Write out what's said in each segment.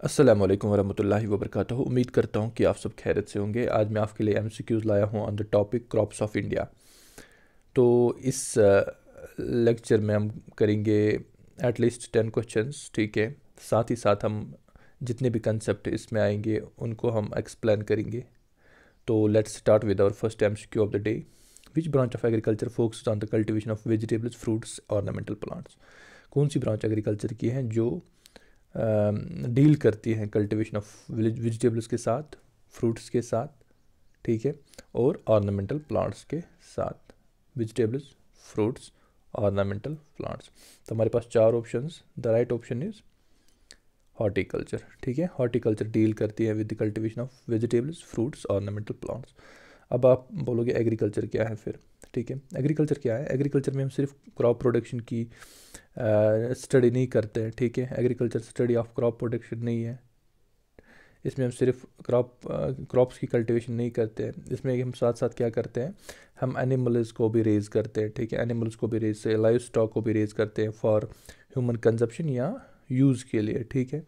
अस्सलामु अलैकुम वरहमतुल्लाहि वबरकातुहू। उम्मीद करता हूँ कि आप सब खैरियत से होंगे। आज मैं आपके लिए एमसीक्यूज़ लाया हूँ on the topic crops of India. तो इस लेक्चर में हम करेंगे एटलीस्ट 10 क्वेश्चंस, ठीक है। साथ ही साथ हम जितने भी कंसेप्ट इसमें आएंगे उनको हम एक्सप्लेन करेंगे। तो let's start with our first MCQ of the day. Which branch of agriculture focused on the cultivation of vegetables, fruits, ornamental plants. कौन सी ब्रांच एग्रीकल्चर की है जो डील करती हैं कल्टीवेशन ऑफ वेजिटेबल्स के साथ, फ्रूट्स के साथ, ठीक है, और ऑर्नामेंटल प्लांट्स के साथ। Vegetables, fruits, ornamental plants. तो हमारे पास चार options. The right option is horticulture, ठीक है। हॉर्टिकल्चर डील करती है with the cultivation of vegetables, fruits, ornamental plants. अब आप बोलोगे एग्रीकल्चर क्या है फिर, ठीक है। एग्रीकल्चर क्या है? एग्रीकल्चर में हम सिर्फ क्रॉप प्रोडक्शन की स्टडी नहीं करते हैं, ठीक है। Agriculture study of crop production नहीं है। इसमें हम सिर्फ क्रॉप्स की कल्टीवेशन नहीं करते हैं। इसमें हम साथ साथ क्या करते हैं, हम एनिमल्स को भी रेज़ करते हैं, ठीक है। एनिमल्स को भी रेज से लाइव स्टॉक को भी रेज़ करते हैं फॉर ह्यूमन कंजप्शन या यूज़ के लिए, ठीक है।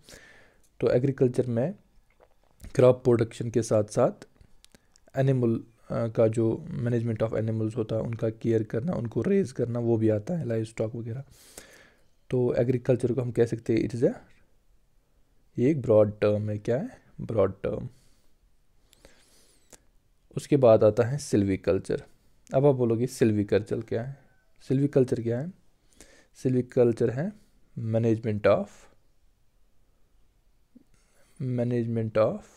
तो एग्रीकल्चर में क्रॉप प्रोडक्शन के साथ साथ एनिमल का जो मैनेजमेंट ऑफ एनिमल्स होता है, उनका केयर करना, उनको रेज़ करना, वो भी आता है, लाइव स्टॉक वगैरह। तो एग्रीकल्चर को हम कह सकते हैं इट इज़ ये एक ब्रॉड टर्म है। क्या है? Broad term. उसके बाद आता है सिल्वीकल्चर। अब आप बोलोगे सिल्वीकल्चर क्या है? सिल्वीकल्चर क्या है? सिल्वीकल्चर है मैनेजमेंट ऑफ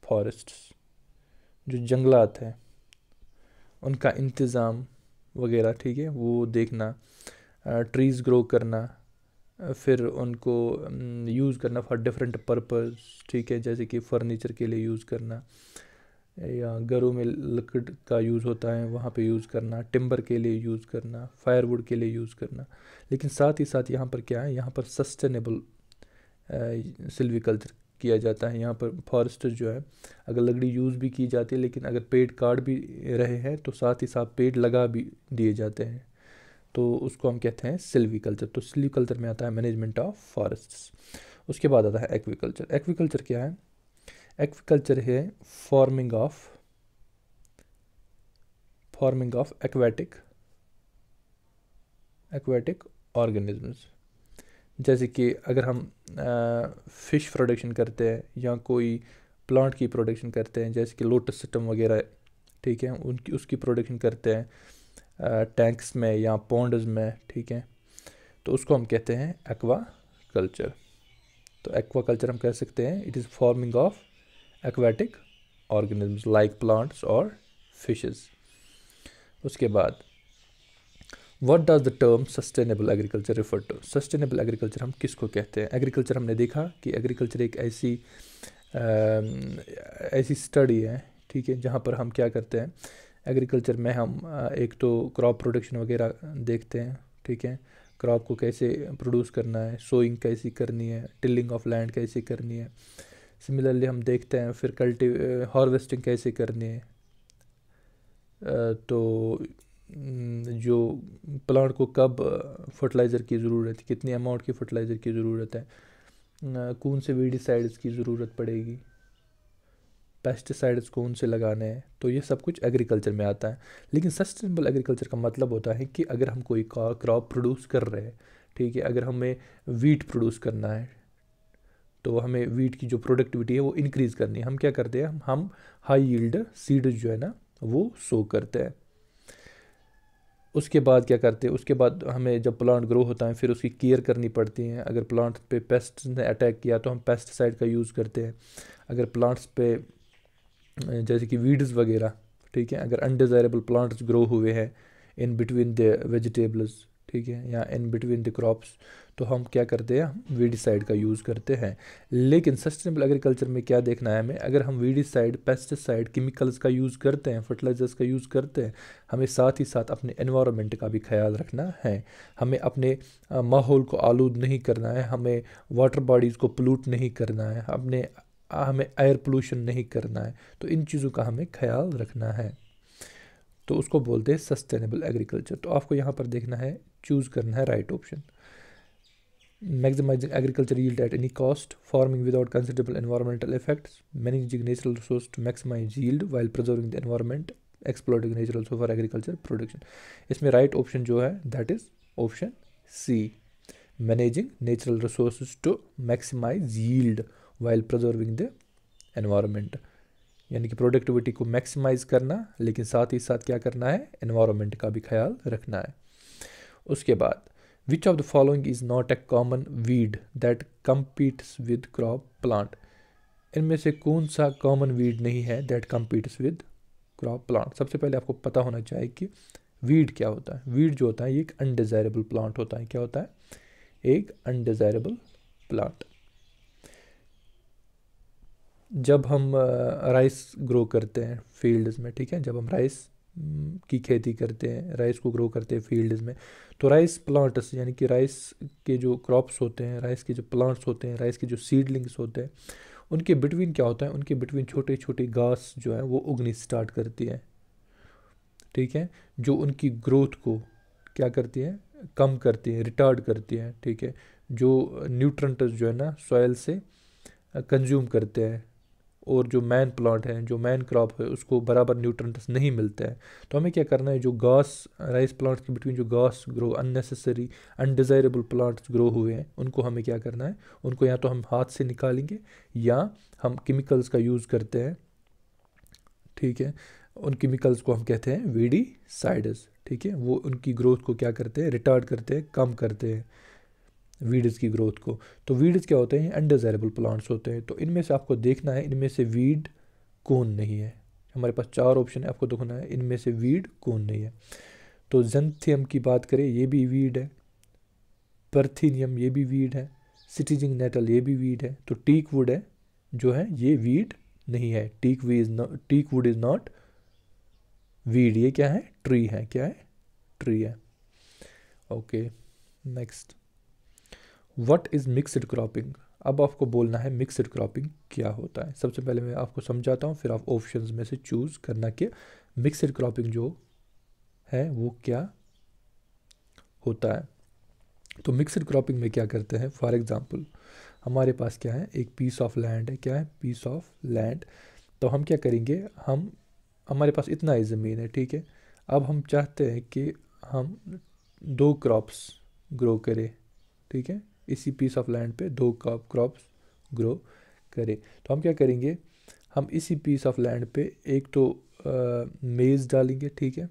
फॉरेस्ट्स, जो जंगलात हैं उनका इंतज़ाम वगैरह, ठीक है, वो देखना, ट्रीज़ ग्रो करना, फिर उनको यूज़ करना फॉर डिफरेंट पर्पस, ठीक है। जैसे कि फर्नीचर के लिए यूज़ करना, या घरों में लकड़ का यूज़ होता है वहाँ पे यूज़ करना, टिम्बर के लिए यूज़ करना, फायरवुड के लिए यूज़ करना। लेकिन साथ ही साथ यहाँ पर क्या है, यहाँ पर सस्टेनेबल सिल्वीकल्चर किया जाता है। यहाँ पर फॉरेस्ट जो है, अगर लकड़ी यूज़ भी की जाती है, लेकिन अगर पेड़ काट भी रहे हैं तो साथ ही साथ पेड़ लगा भी दिए जाते हैं। तो उसको हम कहते हैं सिल्वीकल्चर। तो सिल्वीकल्चर में आता है मैनेजमेंट ऑफ फॉरेस्ट्स। उसके बाद आता है एक्वीकल्चर। एक्वीकल्चर क्या है? एक्वीकल्चर है फार्मिंग ऑफ एक्वेटिक ऑर्गेनिजम्स। जैसे कि अगर हम फ़िश प्रोडक्शन करते हैं या कोई प्लांट की प्रोडक्शन करते हैं, जैसे कि लोटस सिस्टम वगैरह, ठीक है, उसकी प्रोडक्शन करते हैं टैंक्स में या पॉन्ड्स में, ठीक है, तो उसको हम कहते हैं एक्वा कल्चर। तो एक्वा कल्चर हम कह सकते हैं it is farming of aquatic organisms like plants और फिशेस। उसके बाद what does the term sustainable agriculture refer to? Sustainable agriculture हम किसको कहते हैं? एग्रीकल्चर हमने देखा कि एग्रीकल्चर एक ऐसी स्टडी है, ठीक है, जहाँ पर हम क्या करते हैं, एग्रीकल्चर में हम एक तो क्रॉप प्रोडक्शन वगैरह देखते हैं, ठीक है, क्रॉप को कैसे प्रोड्यूस करना है, सोइंग कैसी करनी है, टिलिंग ऑफ लैंड कैसे करनी है। सिमिलरली हम देखते हैं फिर हार्वेस्टिंग कैसे करनी है। तो जो प्लांट को कब फर्टिलाइज़र की ज़रूरत है, कितनी अमाउंट की फर्टिलाइज़र की ज़रूरत है, कौन से वीडिसाइड्स की ज़रूरत पड़ेगी, पेस्टिसाइड्स कौन से लगाने हैं, तो ये सब कुछ एग्रीकल्चर में आता है। लेकिन सस्टेनेबल एग्रीकल्चर का मतलब होता है कि अगर हम कोई क्रॉप प्रोड्यूस कर रहे हैं, ठीक है, अगर हमें वीट प्रोड्यूस करना है तो हमें वीट की जो प्रोडक्टिविटी है वो इंक्रीज़ करनी है। हम क्या करते हैं, हम हाई यील्ड सीड जो है ना वो सो करते हैं। उसके बाद क्या करते हैं, उसके बाद हमें जब प्लांट ग्रो होता है फिर उसकी केयर करनी पड़ती है। अगर प्लांट पे पेस्ट ने अटैक किया तो हम पेस्टिसाइड का यूज़ करते हैं। अगर प्लांट्स पे जैसे कि वीड्स वगैरह, ठीक है, अगर अनडिज़ायरेबल प्लांट्स ग्रो हुए हैं इन बिटवीन द वेजिटेबल्स, ठीक है, या इन बिटवीन द क्रॉप्स, तो हम क्या करते हैं, हम वीडिसाइड का यूज़ करते हैं। लेकिन सस्टेनेबल एग्रीकल्चर में क्या देखना है हमें, अगर हम वीडिसाइड, पेस्टिसाइड, केमिकल्स का यूज़ करते हैं, फर्टिलाइजर्स का यूज़ करते हैं, हमें साथ ही साथ अपने एनवायरनमेंट का भी ख्याल रखना है। हमें अपने माहौल को आलूद नहीं करना है, हमें वाटर बॉडीज़ को पोल्यूट नहीं करना है, हमें एयर पोल्यूशन नहीं करना है। तो इन चीज़ों का हमें ख्याल रखना है, तो उसको बोलते हैं सस्टेनेबल एग्रीकल्चर। तो आपको यहाँ पर देखना है, चूज़ करना है right option. maximizing agriculture yield at any cost, farming without considerable environmental effects, managing natural resource to maximize yield while preserving the environment, exploiting natural resource for agriculture production. इसमें right option जो है that is option C, managing natural resources to maximize yield while preserving the environment. यानी कि productivity को maximise करना, लेकिन साथ ही साथ क्या करना है, एनवायरनमेंट का भी ख्याल रखना है. उसके बाद which of the following is not a common weed that competes with crop plant. इनमें से कौन सा कॉमन वीड नहीं है that competes with crop plant. सबसे पहले आपको पता होना चाहिए कि वीड क्या होता है. वीड जो होता है ये एक अनडिजायरेबल प्लांट होता है. क्या होता है, एक अनडिजायरेबल प्लांट. जब हम राइस ग्रो करते हैं फील्ड्स में, ठीक है, जब हम राइस की खेती करते हैं, राइस को ग्रो करते हैं फील्ड्स में, तो राइस प्लांट्स यानी कि राइस के जो क्रॉप्स होते हैं, राइस के जो प्लांट्स होते हैं, राइस के जो सीडलिंग्स होते हैं, उनके बिटवीन क्या होता है, उनके बिटवीन छोटे छोटे घास जो है वो उगनी स्टार्ट करती है. ठीक है, जो उनकी ग्रोथ को क्या करती है, कम करती है, रिटार्ड करती है. ठीक है, जो न्यूट्रेंट्स जो है ना सॉइल से कंज्यूम करते हैं, और जो मैन प्लांट है, जो मैन क्रॉप है, उसको बराबर न्यूट्रेंट्स नहीं मिलते हैं. तो हमें क्या करना है, जो घास राइस प्लांट्स के बिटवीन जो घास grow, unnecessary undesirable plants grow हुए हैं, उनको हमें क्या करना है, उनको या तो हम हाथ से निकालेंगे या हम केमिकल्स का यूज़ करते हैं. ठीक है, उन केमिकल्स को हम कहते हैं वीडीसाइड्स. ठीक है, वो उनकी ग्रोथ को क्या करते हैं, रिटार्ड करते हैं, कम करते हैं वीड्स की ग्रोथ को. तो वीड्स क्या होते हैं, अनडिज़ायरेबल प्लांट्स होते हैं. तो इनमें से आपको देखना है इनमें से वीड कौन नहीं है. हमारे पास 4 ऑप्शन है, आपको देखना है इनमें से वीड कौन नहीं है. तो ज़ैंथियम की बात करें, ये भी वीड है. परथीनियम ये भी वीड है. सिटिजिंग नेटल ये भी वीड है. तो टीक वुड है जो है ये वीड नहीं है. Teak wood is not weed. ये क्या है, ट्री है. क्या है, ट्री है. Okay, next, what is mixed cropping. अब आपको बोलना है मिक्सड क्रॉपिंग क्या होता है. सबसे पहले मैं आपको समझाता हूँ, फिर आप ऑप्शंस में से चूज़ करना कि मिक्सड क्रॉपिंग जो है वो क्या होता है. तो मिक्सड क्रॉपिंग में क्या करते हैं, फॉर एग्जांपल हमारे पास क्या है, एक पीस ऑफ लैंड है. क्या है, पीस ऑफ लैंड. तो हम क्या करेंगे, हमारे पास इतना ही ज़मीन है. ठीक है, अब हम चाहते हैं कि हम 2 क्रॉप्स ग्रो करें. ठीक है, इसी पीस ऑफ लैंड पे 2 क्रॉप्स ग्रो करें. तो हम क्या करेंगे, हम इसी पीस ऑफ लैंड पे एक तो मेज़ डालेंगे. ठीक है,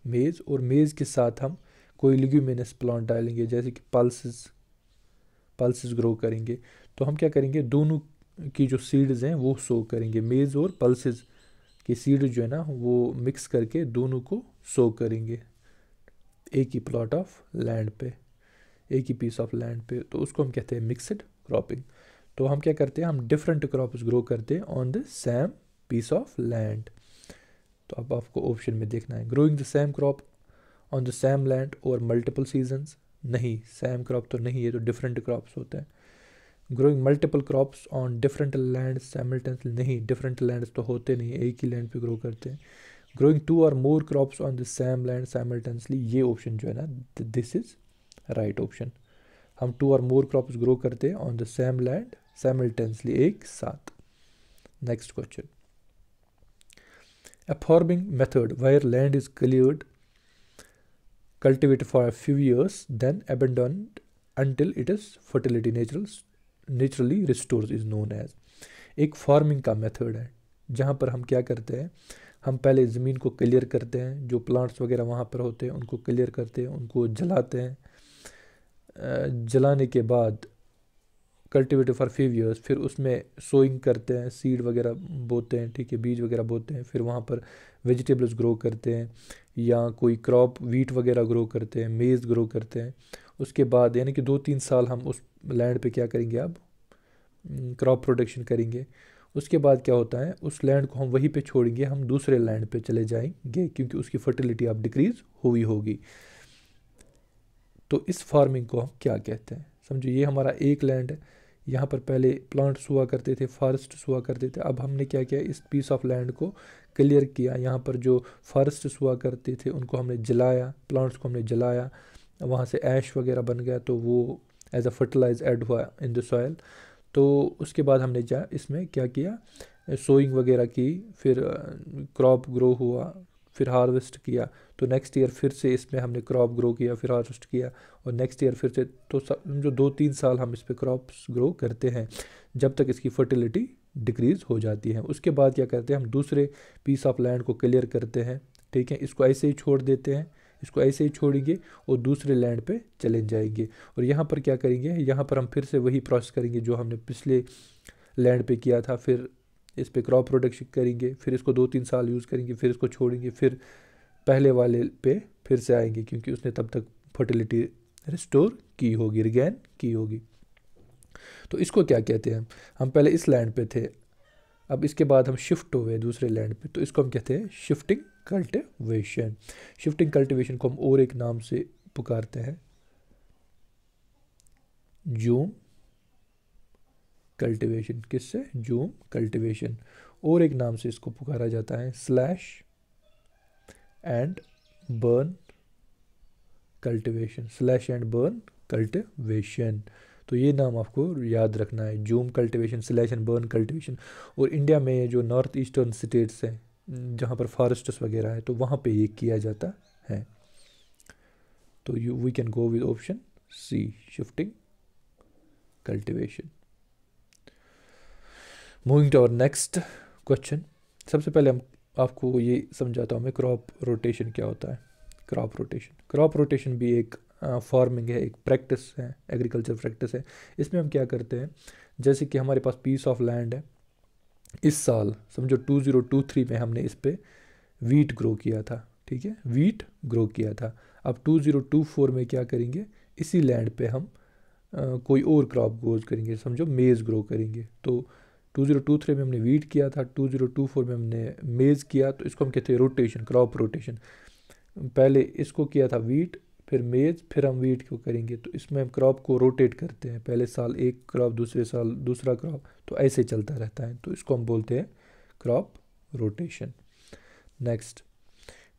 मेज़, और मेज़ के साथ हम कोई लिग्यूमिनस प्लांट डालेंगे, जैसे कि पल्सेस ग्रो करेंगे. तो हम क्या करेंगे, दोनों की जो सीड्स हैं वो सो करेंगे. मेज़ और पल्सेस की सीड जो है ना वो मिक्स करके दोनों को सो करेंगे एक ही प्लॉट ऑफ लैंड पे, एक ही पीस ऑफ लैंड पे. तो उसको हम कहते हैं मिक्सड क्रॉपिंग. तो हम क्या करते हैं, हम डिफरेंट क्रॉप्स ग्रो करते हैं on the same piece of land. तो अब आपको ऑप्शन में देखना है, growing the same crop on the same land और मल्टीपल सीजन्स. नहीं, सेम क्रॉप तो नहीं है, तो डिफरेंट क्रॉप्स होते हैं. Growing multiple crops on different land simultaneously. नहीं, डिफरेंट लैंड्स तो होते नहीं, एक ही लैंड पे ग्रो करते हैं. ग्रोइंग 2 और more crops on the same land simultaneously, ये ऑप्शन जो है ना, दिस इज राइट ऑप्शन. हम 2 और मोर क्रॉप्स ग्रो करते हैं on the same land simultaneously, एक साथ. Next question, a farming method where land is cleared, cultivated for a few years, then abandoned until its fertility naturally restores is known as. एक farming का method है जहाँ पर हम क्या करते हैं, हम पहले ज़मीन को क्लियर करते हैं, जो प्लांट्स वगैरह वहाँ पर होते हैं उनको क्लियर करते हैं, उनको जलाते हैं. जलाने के बाद कल्टिवेटेड फॉर फ्यू ईयर्स, फिर उसमें सोइंग करते हैं, सीड वगैरह बोते हैं. ठीक है, बीज वगैरह बोते हैं. फिर वहाँ पर वेजिटेबल्स ग्रो करते हैं, या कोई क्रॉप वीट वगैरह ग्रो करते हैं, मेज़ ग्रो करते हैं. उसके बाद यानी कि 2-3 साल हम उस लैंड पे क्या करेंगे, अब क्रॉप प्रोडक्शन करेंगे. उसके बाद क्या होता है, उस लैंड को हम वहीं पे छोड़ेंगे, हम दूसरे लैंड पे चले जाएंगे, क्योंकि उसकी फर्टिलिटी अब डिक्रीज़ हुई होगी. तो इस फार्मिंग को हम क्या कहते हैं, समझो ये हमारा एक लैंड है, यहाँ पर पहले प्लांट्स हुआ करते थे, फॉरेस्ट्स हुआ करते थे. अब हमने क्या किया, इस पीस ऑफ लैंड को क्लियर किया. यहाँ पर जो फॉरेस्ट्स हुआ करते थे उनको हमने जलाया, प्लांट्स को हमने जलाया, वहाँ से ऐश वगैरह बन गया, तो वो एज अ फर्टिलाइज ऐड हुआ इन द सॉइल। तो उसके बाद हमने इसमें क्या किया, सोइंग वगैरह की, फिर क्रॉप ग्रो हुआ, फिर हार्वेस्ट किया। तो नेक्स्ट ईयर फिर से इसमें हमने क्रॉप ग्रो किया, फिर हार्वेस्ट किया, और नेक्स्ट ईयर फिर से। तो जो 2-3 साल हम इस पर क्रॉप्स ग्रो करते हैं जब तक इसकी फर्टिलिटी डिक्रीज़ हो जाती है। उसके बाद क्या करते हैं, हम दूसरे पीस ऑफ लैंड को क्लियर करते हैं, ठीक है, इसको ऐसे ही छोड़ देते हैं, इसको ऐसे ही छोड़ेंगे और दूसरे लैंड पे चले जाएंगे। और यहाँ पर क्या करेंगे, यहाँ पर हम फिर से वही प्रोसेस करेंगे जो हमने पिछले लैंड पे किया था। फिर इस पे क्रॉप प्रोडक्शन करेंगे, फिर इसको 2-3 साल यूज़ करेंगे, फिर इसको छोड़ेंगे, फिर पहले वाले पे फिर से आएंगे, क्योंकि उसने तब तक फर्टिलिटी रिस्टोर की होगी, रिगेन की होगी। तो इसको क्या कहते हैं, हम पहले इस लैंड पे थे, अब इसके बाद हम शिफ्ट हुए दूसरे लैंड पे, तो इसको हम कहते हैं शिफ्टिंग कल्टिवेशन। शिफ्टिंग कल्टिवेशन को हम और एक नाम से पुकारते हैं जूम कल्टिवेशन। किससे, जूम कल्टिवेशन। और एक नाम से इसको पुकारा जाता है slash and burn cultivation, slash and burn cultivation. तो ये नाम आपको याद रखना है, zoom cultivation, slash and burn cultivation. और इंडिया में जो नॉर्थ ईस्टर्न स्टेट्स हैं जहाँ पर फॉरेस्ट्स वगैरह है, तो वहाँ पे ये किया जाता है। तो we can go with option C, shifting cultivation. Moving to our next question. सबसे पहले हम आपको ये समझाता हूँ मैं, क्रॉप रोटेशन क्या होता है। क्रॉप रोटेशन भी एक फार्मिंग है, एक प्रैक्टिस है, एग्रीकल्चर प्रैक्टिस है। इसमें हम क्या करते हैं, जैसे कि हमारे पास पीस ऑफ लैंड है, इस साल समझो 2023 में हमने इस पे वीट ग्रो किया था, ठीक है, वीट ग्रो किया था। अब 2024 में क्या करेंगे, इसी लैंड पे हम कोई और क्रॉप ग्रो करेंगे, समझो मेज़ ग्रो करेंगे। तो 2023 में हमने वीट किया था, 2024 में हमने मेज़ किया, तो इसको हम कहते हैं रोटेशन, क्रॉप रोटेशन। पहले इसको किया था वीट, फिर मेज़, फिर हम वीट को करेंगे। तो इसमें हम क्रॉप को रोटेट करते हैं, पहले साल एक क्रॉप, दूसरे साल दूसरा क्रॉप, तो ऐसे चलता रहता है। तो इसको हम बोलते हैं crop rotation. Next,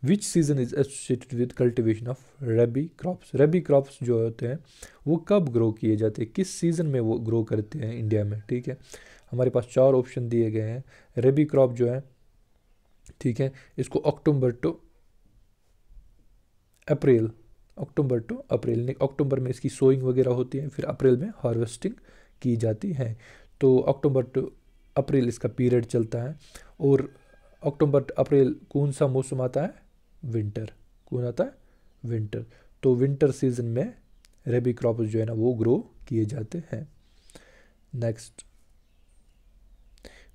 which season is associated with cultivation of rabi crops. Rabi crops जो होते हैं वो कब ग्रो किए जाते हैं, किस सीज़न में वो ग्रो करते हैं इंडिया में, ठीक है। हमारे पास 4 ऑप्शन दिए गए हैं। रबी क्रॉप जो है, ठीक है, इसको अक्टूबर टू अप्रैल, अक्टूबर में इसकी सोइंग वगैरह होती है, फिर अप्रैल में हार्वेस्टिंग की जाती है। तो अक्टूबर टू अप्रैल इसका पीरियड चलता है। और अक्टूबर टू अप्रैल कौन सा मौसम आता है, विंटर। कौन आता है, विंटर। तो विंटर सीजन में रबी क्रॉप जो है ना वो ग्रो किए जाते हैं। Next,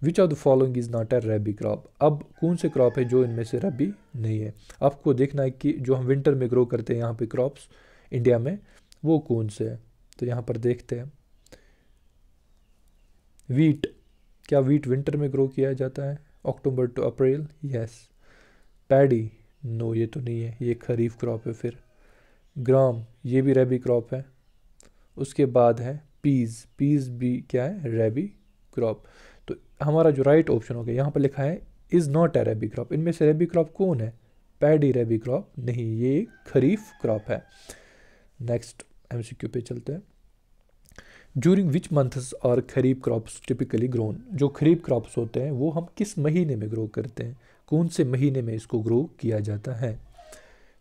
which of the following is not a rabi crop. अब कौन से क्रॉप है जो इनमें से रबी नहीं है। आपको देखना है कि जो हम विंटर में ग्रो करते हैं यहाँ पे क्रॉप्स इंडिया में, वो कौन से हैं। तो यहाँ पर देखते हैं, वीट, क्या वीट विंटर में ग्रो किया जाता है, October to April, yes. Paddy, no ये तो नहीं है, ये खरीफ क्रॉप है। फिर ग्राम, ये भी रबी क्रॉप है। उसके बाद है पीज, पीज भी क्या है, रबी क्रॉप। तो हमारा जो राइट ऑप्शन हो गया, यहाँ पर लिखा है is not a rabi crop. इनमें से रबी क्रॉप कौन है, पैडी रबी क्रॉप नहीं, ये खरीफ क्रॉप है। नेक्स्ट एमसीक्यू पे चलते हैं। ड्यूरिंग विच मंथ्स और खरीफ क्रॉप्स टिपिकली ग्रोन। जो खरीफ क्रॉप्स होते हैं वो हम किस महीने में ग्रो करते हैं, कौन से महीने में इसको ग्रो किया जाता है।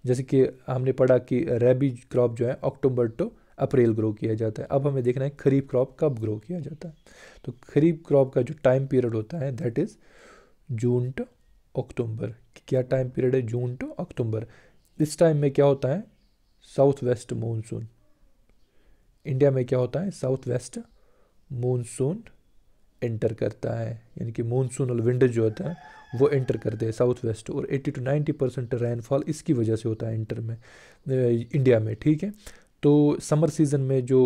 जैसे कि हमने पढ़ा कि रबी क्रॉप जो है अक्टूबर टू अप्रैल ग्रो किया जाता है। अब हमें देखना है खरीफ क्रॉप कब ग्रो किया जाता है। तो खरीफ क्रॉप का जो टाइम पीरियड होता है दैट इज़ जून टू अक्टूबर। क्या टाइम पीरियड है, जून टू अक्टूबर। इस टाइम में क्या होता है, साउथ वेस्ट मानसून। इंडिया में क्या होता है, साउथ वेस्ट मानसून एंटर करता है, यानी कि मानसूनल विंड जो होता है वो एंटर करते हैं साउथ वेस्ट। और 80 to 90% रेनफॉल इसकी वजह से होता है इंटर में, इंडिया में, ठीक है। तो समर सीजन में जो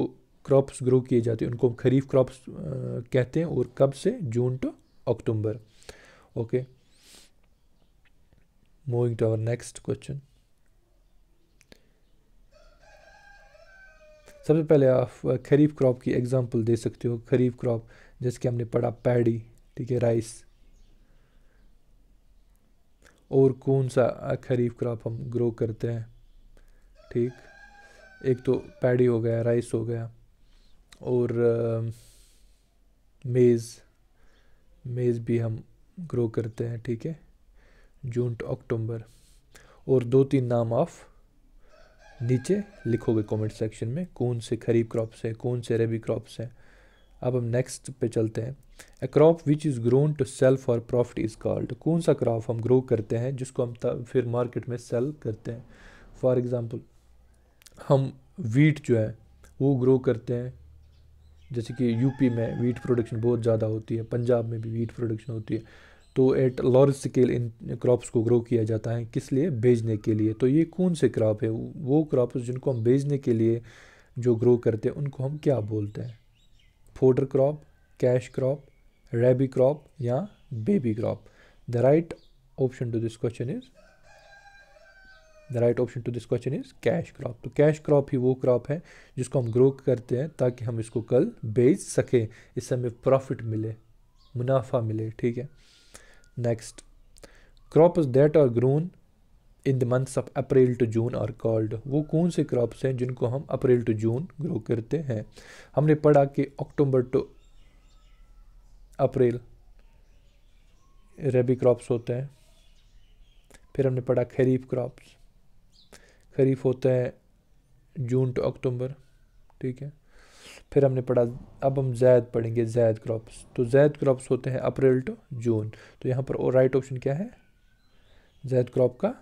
क्रॉप्स ग्रो किए जाते हैं उनको खरीफ क्रॉप्स कहते हैं। और कब से, June to October. Okay, moving to our next question. सबसे पहले आप खरीफ क्रॉप की एग्जांपल दे सकते हो। खरीफ क्रॉप जैसे कि हमने पढ़ा पैडी, ठीक है, राइस। और कौन सा खरीफ क्रॉप हम ग्रो करते हैं, ठीक, एक तो पैडी हो गया, राइस हो गया। और मेज़ भी हम ग्रो करते हैं, ठीक है, जून टू अक्टूबर। और 2-3 नाम आप नीचे लिखोगे कमेंट सेक्शन में, कौन से खरीफ क्रॉप्स हैं, कौन से रबी क्रॉप्स हैं। अब हम नेक्स्ट पे चलते हैं। A crop which is grown to sell for profit is called. कौन सा क्रॉप हम ग्रो करते हैं जिसको हम फिर मार्केट में सेल करते हैं। फॉर एग्ज़ाम्पल हम वीट जो है वो ग्रो करते हैं, जैसे कि यूपी में वीट प्रोडक्शन बहुत ज़्यादा होती है, पंजाब में भी वीट प्रोडक्शन होती है। तो at large scale in crops को ग्रो किया जाता है, किस लिए? बेचने के लिए। तो ये कौन से क्रॉप है? वो क्रॉप्स जिनको हम बेचने के लिए जो ग्रो करते हैं उनको हम क्या बोलते हैं? Fodder crop, cash crop, rabi crop या baby crop. The right option to this question is cash crop. तो कैश क्रॉप ही वो क्रॉप है जिसको हम ग्रो करते हैं ताकि हम इसको कल बेच सकें, इससे हमें प्रॉफिट मिले, मुनाफा मिले, ठीक है। Next, crops that are grown in the months of April to June are called. वो कौन से क्रॉप्स हैं जिनको हम अप्रैल टू जून ग्रो करते हैं? हमने पढ़ा कि अक्टूबर टू अप्रैल रबी क्रॉप्स होते हैं। फिर हमने पढ़ा खरीफ क्रॉप्स, खरीफ होते हैं जून टू अक्टूबर, ठीक है। फिर हमने पढ़ा, अब हम जैद पढ़ेंगे, जैद क्रॉप्स। तो जैद क्रॉप्स होते हैं अप्रैल टू जून। तो यहाँ पर राइट ऑप्शन क्या है? जैद क्रॉप का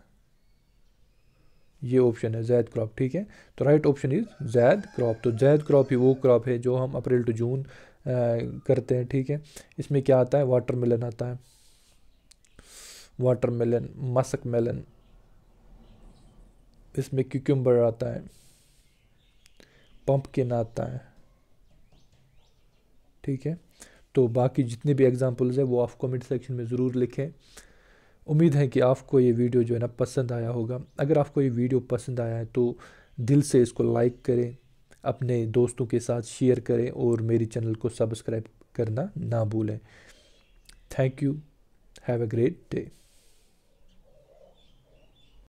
ये ऑप्शन है, जैद क्रॉप, ठीक है। तो right option is Zaid crop. तो जैद क्रॉप ही वो क्रॉप है जो हम अप्रैल टू जून करते हैं, ठीक है। इसमें क्या आता है? वाटरमेलन आता है, वाटरमेलन, मस्क मेलन, इसमें क्यूकम्बर आता है, पंपकिन आता है, ठीक है। तो बाकी जितने भी एग्जांपल्स हैं वो आप कमेंट सेक्शन में ज़रूर लिखें। उम्मीद है कि आपको ये वीडियो जो है ना पसंद आया होगा। अगर आपको ये वीडियो पसंद आया है तो दिल से इसको लाइक करें, अपने दोस्तों के साथ शेयर करें और मेरी चैनल को सब्सक्राइब करना ना भूलें। Thank you, have a great day.